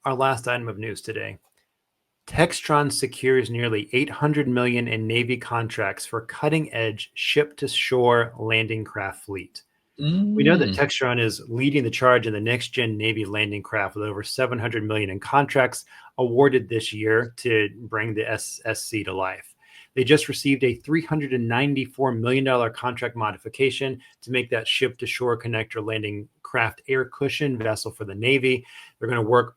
our last item of news today. Textron secures nearly $800 million in Navy contracts for cutting-edge ship-to-shore landing craft fleet. We know that Textron is leading the charge in the next-gen Navy landing craft with over $700 million in contracts awarded this year to bring the SSC to life. They just received a $394 million contract modification to make that ship-to-shore connector landing craft air cushion vessel for the Navy. They're going to work.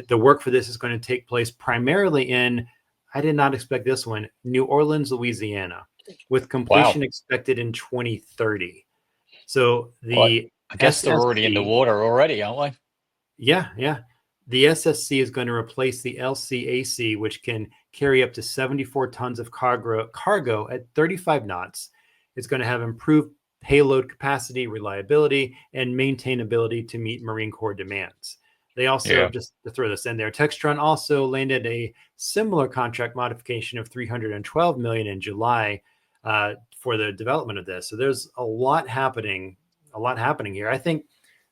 The work for this is going to take place primarily in, I did not expect this one, New Orleans, Louisiana, with completion expected in 2030. So I guess they're already in the water already, aren't they? Yeah. The SSC is going to replace the LCAC, which can carry up to 74 tons of cargo at 35 knots. It's going to have improved payload capacity, reliability, and maintainability to meet Marine Corps demands. They also, just to throw this in there, Textron also landed a similar contract modification of $312 million in July for the development of this. So there's a lot happening here. I think,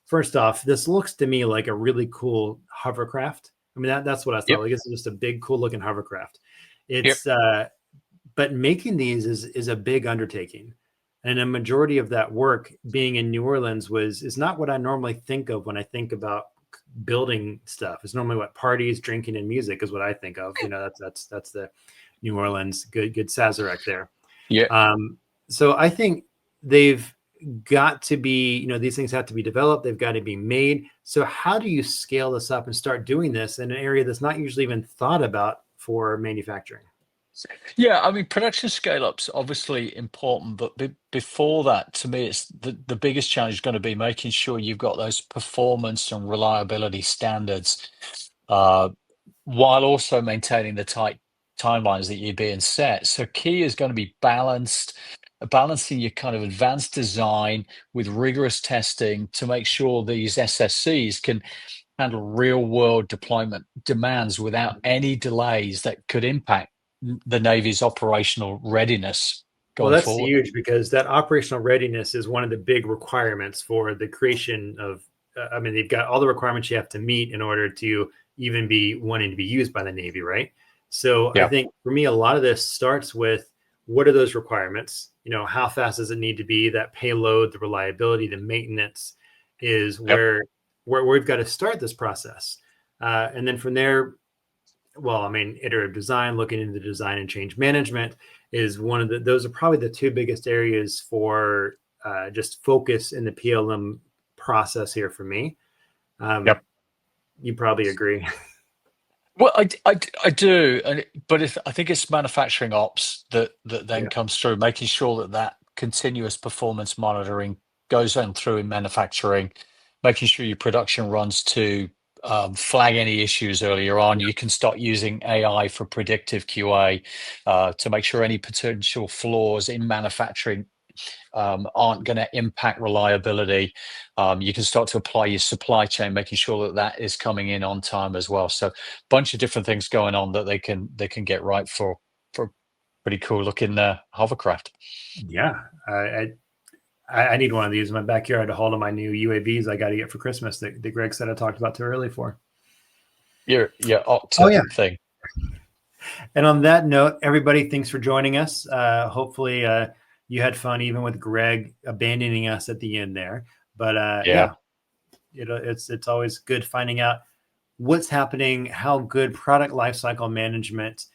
first off, this looks to me like a really cool hovercraft. I mean, that's what I thought. Like, it's just a big, cool looking hovercraft. It's but making these is a big undertaking. And a majority of that work being in New Orleans is not what I normally think of when I think about building stuff. It's normally what parties, drinking, and music is what I think of. You know, that's the New Orleans good Sazerac there. So I think they've got to be, you know, these things have to be developed. They've got to be made. So how do you scale this up and start doing this in an area that's not usually even thought about for manufacturing? Yeah, I mean, production scale-up's obviously important, but before that, to me, it's the biggest challenge is going to be making sure you've got those performance and reliability standards, while also maintaining the tight timelines that you're being set. So key is going to be balancing your kind of advanced design with rigorous testing to make sure these SSCs can handle real-world deployment demands without any delays that could impact the Navy's operational readiness going forward. Well, that's huge, because that operational readiness is one of the big requirements for the creation of, I mean, they've got all the requirements you have to meet in order to even be wanting to be used by the Navy, right? So I think for me, a lot of this starts with, what are those requirements? You know, how fast does it need to be? That payload, the reliability, the maintenance is where we've got to start this process. And then from there, well, I mean, iterative design, looking into design and change management is one of those are probably the two biggest areas for just focus in the PLM process here for me. You probably agree. Well, I do, but I think it's manufacturing ops that then comes through, making sure that continuous performance monitoring goes on through in manufacturing, making sure your production runs to flag any issues earlier on. You can start using AI for predictive QA to make sure any potential flaws in manufacturing aren't going to impact reliability. You can start to apply your supply chain, making sure that is coming in on time as well. So a bunch of different things going on that they can get right for pretty cool looking hovercraft. Yeah, I need one of these in my backyard to hold on my new UAVs I got to get for Christmas that Greg said I talked about too early for. Your Octa thing. And on that note, everybody, thanks for joining us. Hopefully you had fun even with Greg abandoning us at the end there. But it's always good finding out what's happening, how good product lifecycle management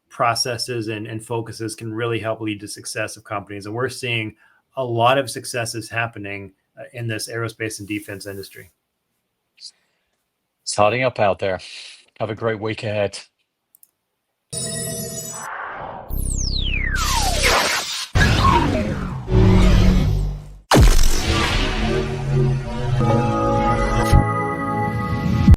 processes and focuses can really help lead to success of companies. And we're seeing a lot of successes happening in this aerospace and defense industry. Starting up out there. Have a great week ahead.